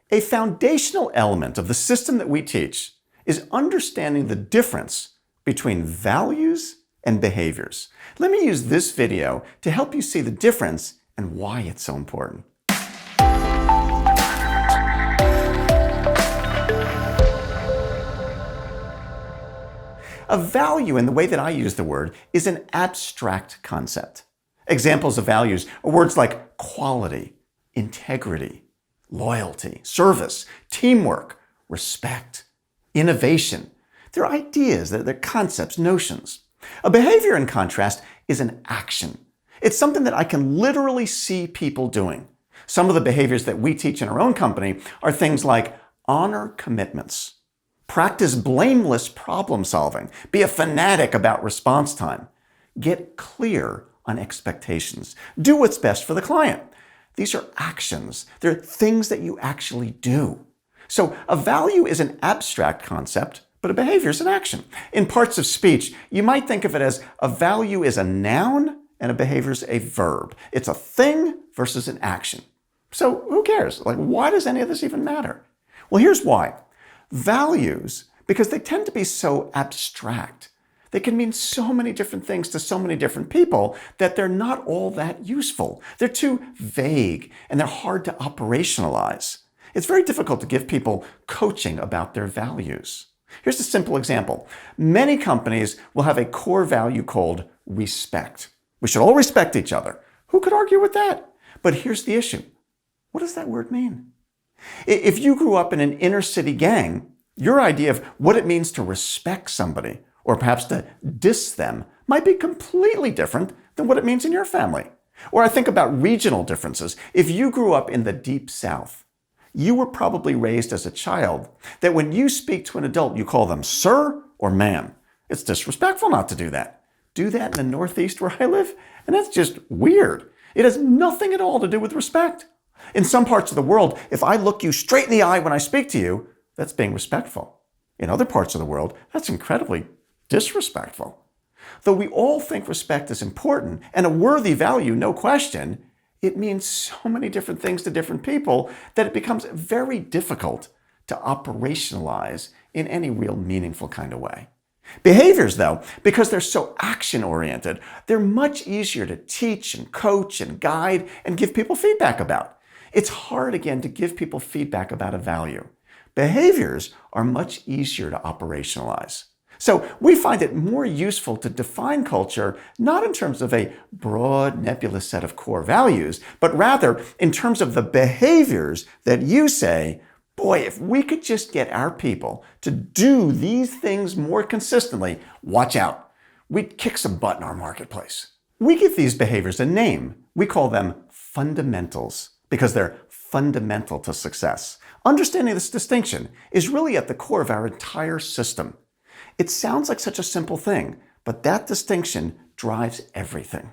A foundational element of the system that we teach is understanding the difference between values and behaviors. Let me use this video to help you see the difference and why it's so important. A value, in the way that I use the word, is an abstract concept. Examples of values are words like quality, integrity, loyalty, service, teamwork, respect, innovation. They're ideas, they're concepts, notions. A behavior, in contrast, is an action. It's something that I can literally see people doing. Some of the behaviors that we teach in our own company are things like honor commitments, practice blameless problem solving, be a fanatic about response time, get clear on expectations, do what's best for the client. These are actions. They're things that you actually do. So a value is an abstract concept, but a behavior is an action. In parts of speech, you might think of it as a value is a noun and a behavior is a verb. It's a thing versus an action. So who cares? Why does any of this even matter? Well, here's why. Values, because they tend to be so abstract, they can mean so many different things to so many different people that they're not all that useful. They're too vague and they're hard to operationalize. It's very difficult to give people coaching about their values. Here's a simple example. Many companies will have a core value called respect. We should all respect each other. Who could argue with that? But here's the issue. What does that word mean? If you grew up in an inner city gang, your idea of what it means to respect somebody, or perhaps to diss them, might be completely different than what it means in your family. Or I think about regional differences. If you grew up in the Deep South, you were probably raised as a child that when you speak to an adult, you call them sir or ma'am. It's disrespectful not to do that. Do that in the Northeast where I live, and that's just weird. It has nothing at all to do with respect. In some parts of the world, if I look you straight in the eye when I speak to you, that's being respectful. In other parts of the world, that's incredibly disrespectful. Though we all think respect is important and a worthy value, no question, it means so many different things to different people that it becomes very difficult to operationalize in any real meaningful kind of way. Behaviors, though, because they're so action-oriented, they're much easier to teach and coach and guide and give people feedback about. It's hard, again, to give people feedback about a value. Behaviors are much easier to operationalize. So we find it more useful to define culture not in terms of a broad, nebulous set of core values, but rather in terms of the behaviors that you say, boy, if we could just get our people to do these things more consistently, watch out, we'd kick some butt in our marketplace. We give these behaviors a name. We call them fundamentals because they're fundamental to success. Understanding this distinction is really at the core of our entire system. It sounds like such a simple thing, but that distinction drives everything.